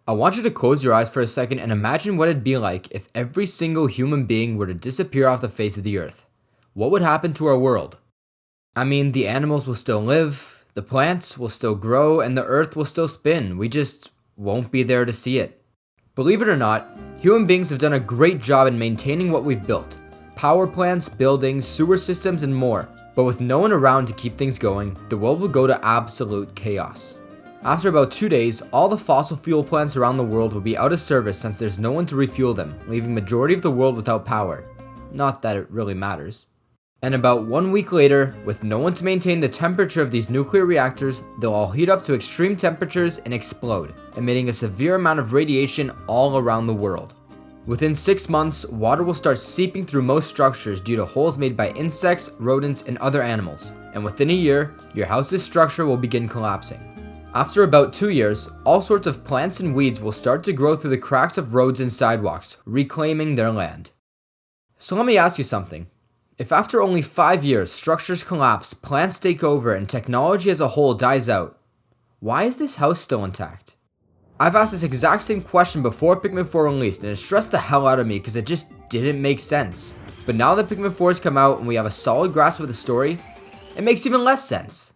I want you to close your eyes for a second and imagine what it'd be like if every single human being were to disappear off the face of the earth. What would happen to our world? I mean, the animals will still live, the plants will still grow, and the earth will still spin. We just won't be there to see it. Believe it or not, human beings have done a great job in maintaining what we've built. Power plants, buildings, sewer systems, and more. But with no one around to keep things going, the world will go to absolute chaos. After about 2 days, all the fossil fuel plants around the world will be out of service since there's no one to refuel them, leaving majority of the world without power. Not that it really matters. And about 1 week later, with no one to maintain the temperature of these nuclear reactors, they'll all heat up to extreme temperatures and explode, emitting a severe amount of radiation all around the world. Within 6 months, water will start seeping through most structures due to holes made by insects, rodents, and other animals. And within a year, your house's structure will begin collapsing. After about 2 years, all sorts of plants and weeds will start to grow through the cracks of roads and sidewalks, reclaiming their land. So let me ask you something. If after only 5 years, structures collapse, plants take over, and technology as a whole dies out, why is this house still intact? I've asked this exact same question before Pikmin 4 released, and it stressed the hell out of me because it just didn't make sense. But now that Pikmin 4 has come out and we have a solid grasp of the story, it makes even less sense.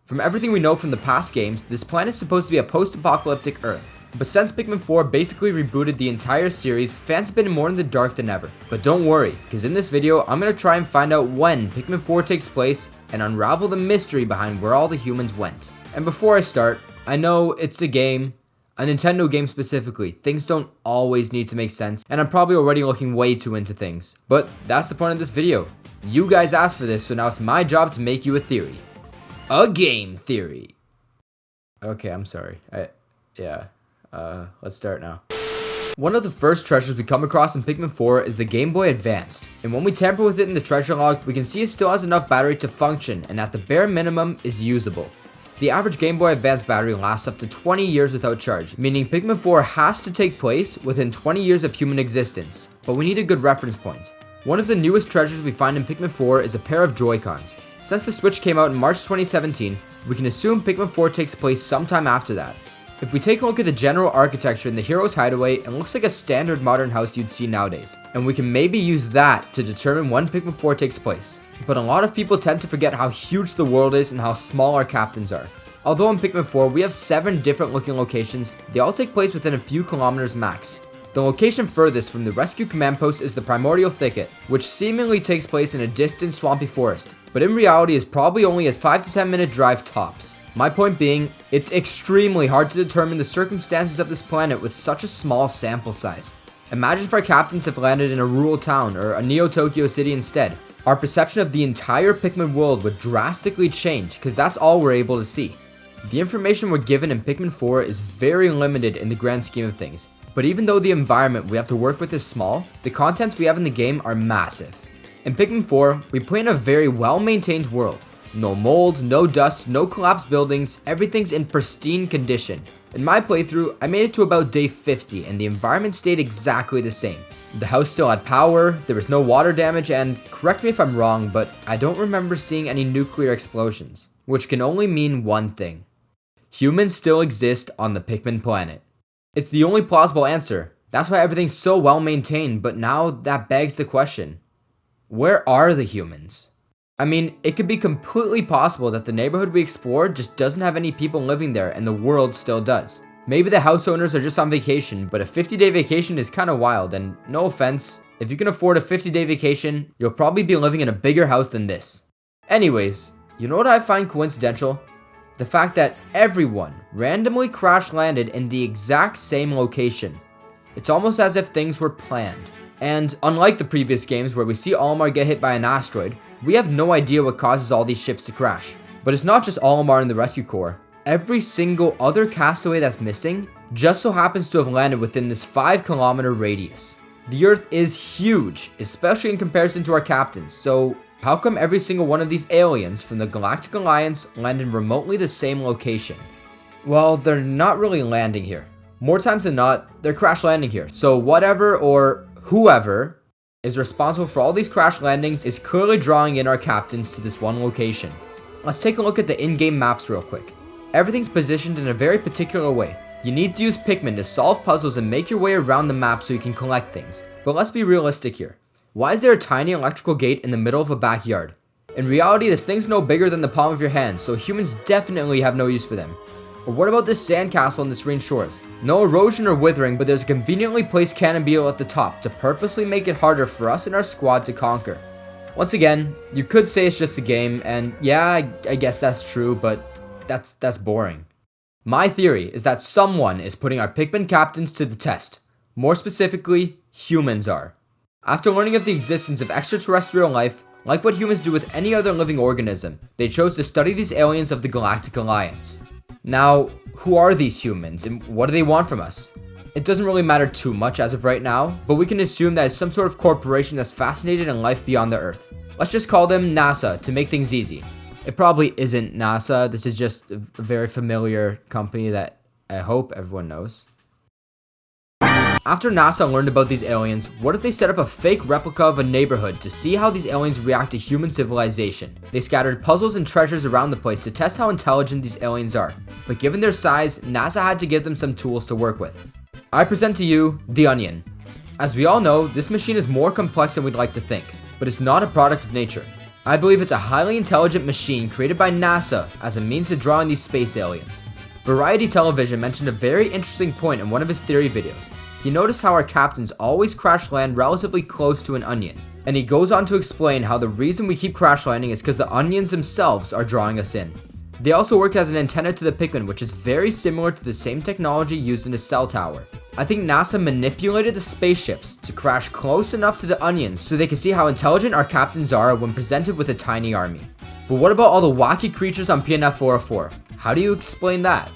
From everything we know from the past games, this planet is supposed to be a post-apocalyptic Earth. But since Pikmin 4 basically rebooted the entire series, fans have been more in the dark than ever. But don't worry, because in this video, I'm going to try and find out when Pikmin 4 takes place and unravel the mystery behind where all the humans went. And before I start, I know it's a game, a Nintendo game specifically. Things don't always need to make sense, and I'm probably already looking way too into things. But that's the point of this video. You guys asked for this, so now it's my job to make you a theory. A game theory. Okay, I'm sorry. Let's start now. One of the first treasures we come across in Pikmin 4 is the Game Boy Advanced, and when we tamper with it in the treasure log, we can see it still has enough battery to function, and at the bare minimum is usable. The average Game Boy Advanced battery lasts up to 20 years without charge, meaning Pikmin 4 has to take place within 20 years of human existence, but we need a good reference point. One of the newest treasures we find in Pikmin 4 is a pair of Joy-Cons. Since the Switch came out in March 2017, we can assume Pikmin 4 takes place sometime after that. If we take a look at the general architecture in the hero's hideaway, it looks like a standard modern house you'd see nowadays, and we can maybe use that to determine when Pikmin 4 takes place. But a lot of people tend to forget how huge the world is and how small our captains are. Although in Pikmin 4 we have 7 different looking locations, they all take place within a few kilometers max. The location furthest from the rescue command post is the Primordial Thicket, which seemingly takes place in a distant swampy forest, but in reality is probably only a 5 to 10 minute drive tops. My point being, it's extremely hard to determine the circumstances of this planet with such a small sample size. Imagine if our captains have landed in a rural town or a Neo-Tokyo city instead. Our perception of the entire Pikmin world would drastically change because that's all we're able to see. The information we're given in Pikmin 4 is very limited in the grand scheme of things. But even though the environment we have to work with is small, the contents we have in the game are massive. In Pikmin 4, we play in a very well-maintained world. No mold, no dust, no collapsed buildings, everything's in pristine condition. In my playthrough, I made it to about day 50 and the environment stayed exactly the same. The house still had power, there was no water damage, and correct me if I'm wrong, but I don't remember seeing any nuclear explosions. Which can only mean one thing. Humans still exist on the Pikmin planet. It's the only plausible answer. That's why everything's so well maintained, but now that begs the question. Where are the humans? I mean, it could be completely possible that the neighborhood we explored just doesn't have any people living there and the world still does. Maybe the house owners are just on vacation, but a 50-day vacation is kinda wild, and no offense, if you can afford a 50-day vacation, you'll probably be living in a bigger house than this. Anyways, you know what I find coincidental? The fact that everyone randomly crash landed in the exact same location. It's almost as if things were planned. And unlike the previous games where we see Olimar get hit by an asteroid, we have no idea what causes all these ships to crash. But it's not just Olimar and the Rescue Corps. Every single other castaway that's missing just so happens to have landed within this 5-kilometer radius. The Earth is huge, especially in comparison to our captains, so how come every single one of these aliens from the Galactic Alliance land in remotely the same location? Well, they're not really landing here. More times than not, they're crash landing here. So whatever or whoever is responsible for all these crash landings is clearly drawing in our captains to this one location. Let's take a look at the in-game maps real quick. Everything's positioned in a very particular way. You need to use Pikmin to solve puzzles and make your way around the map so you can collect things. But let's be realistic here. Why is there a tiny electrical gate in the middle of a backyard? In reality, this thing's no bigger than the palm of your hand, so humans definitely have no use for them. Or what about this sandcastle on the serene shores? No erosion or withering, but there's a conveniently placed cannon beetle at the top to purposely make it harder for us and our squad to conquer. Once again, you could say it's just a game, and yeah, I guess that's true, but that's boring. My theory is that someone is putting our Pikmin captains to the test. More specifically, humans are. After learning of the existence of extraterrestrial life, like what humans do with any other living organism, they chose to study these aliens of the Galactic Alliance. Now, who are these humans and what do they want from us? It doesn't really matter too much as of right now, but we can assume that it's some sort of corporation that's fascinated in life beyond the Earth. Let's just call them NASA to make things easy. It probably isn't NASA, this is just a very familiar company that I hope everyone knows. After NASA learned about these aliens, what if they set up a fake replica of a neighborhood to see how these aliens react to human civilization? They scattered puzzles and treasures around the place to test how intelligent these aliens are, but given their size, NASA had to give them some tools to work with. I present to you the Onion. As we all know, this machine is more complex than we'd like to think, but it's not a product of nature. I believe it's a highly intelligent machine created by NASA as a means to draw in these space aliens. Variety Television mentioned a very interesting point in one of his theory videos. He noticed how our captains always crash land relatively close to an onion, and he goes on to explain how the reason we keep crash landing is because the onions themselves are drawing us in. They also work as an antenna to the Pikmin, which is very similar to the same technology used in a cell tower. I think NASA manipulated the spaceships to crash close enough to the onions so they can see how intelligent our captains are when presented with a tiny army. But what about all the wacky creatures on PNF 404? How do you explain that?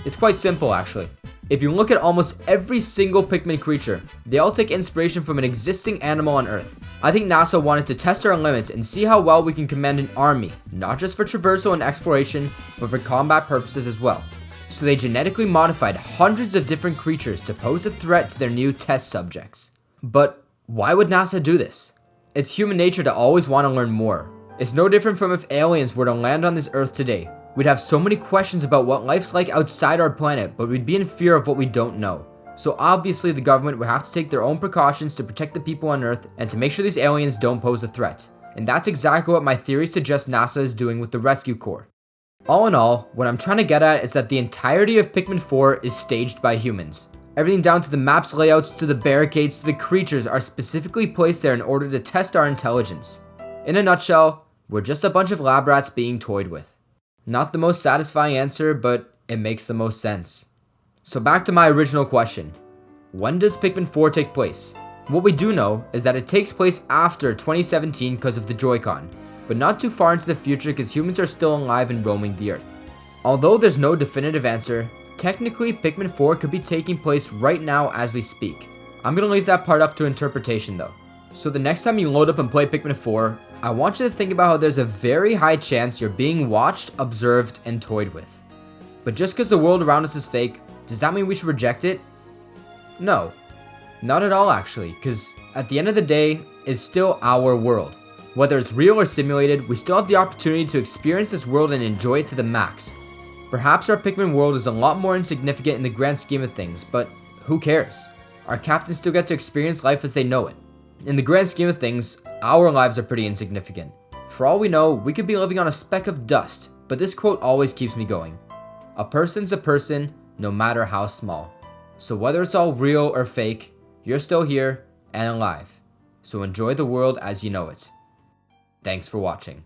It's quite simple actually. If you look at almost every single Pikmin creature, they all take inspiration from an existing animal on Earth. I think NASA wanted to test our limits and see how well we can command an army, not just for traversal and exploration, but for combat purposes as well. So they genetically modified hundreds of different creatures to pose a threat to their new test subjects. But why would NASA do this? It's human nature to always want to learn more. It's no different from if aliens were to land on this Earth today. We'd have so many questions about what life's like outside our planet, but we'd be in fear of what we don't know. So obviously the government would have to take their own precautions to protect the people on Earth and to make sure these aliens don't pose a threat. And that's exactly what my theory suggests NASA is doing with the Rescue Corps. All in all, what I'm trying to get at is that the entirety of Pikmin 4 is staged by humans. Everything down to the map's layouts, to the barricades, to the creatures are specifically placed there in order to test our intelligence. In a nutshell, we're just a bunch of lab rats being toyed with. Not the most satisfying answer, but it makes the most sense. So back to my original question. When does Pikmin 4 take place? What we do know is that it takes place after 2017 because of the Joy-Con, but not too far into the future because humans are still alive and roaming the Earth. Although there's no definitive answer, technically Pikmin 4 could be taking place right now as we speak. I'm gonna leave that part up to interpretation though. So the next time you load up and play Pikmin 4, I want you to think about how there's a very high chance you're being watched, observed, and toyed with. But just because the world around us is fake, does that mean we should reject it? No, not at all actually, because at the end of the day, it's still our world. Whether it's real or simulated, we still have the opportunity to experience this world and enjoy it to the max. Perhaps our Pikmin world is a lot more insignificant in the grand scheme of things, but who cares? Our captains still get to experience life as they know it. In the grand scheme of things, our lives are pretty insignificant. For all we know, we could be living on a speck of dust, but this quote always keeps me going. A person's a person, no matter how small. So whether it's all real or fake, you're still here and alive. So enjoy the world as you know it. Thanks for watching.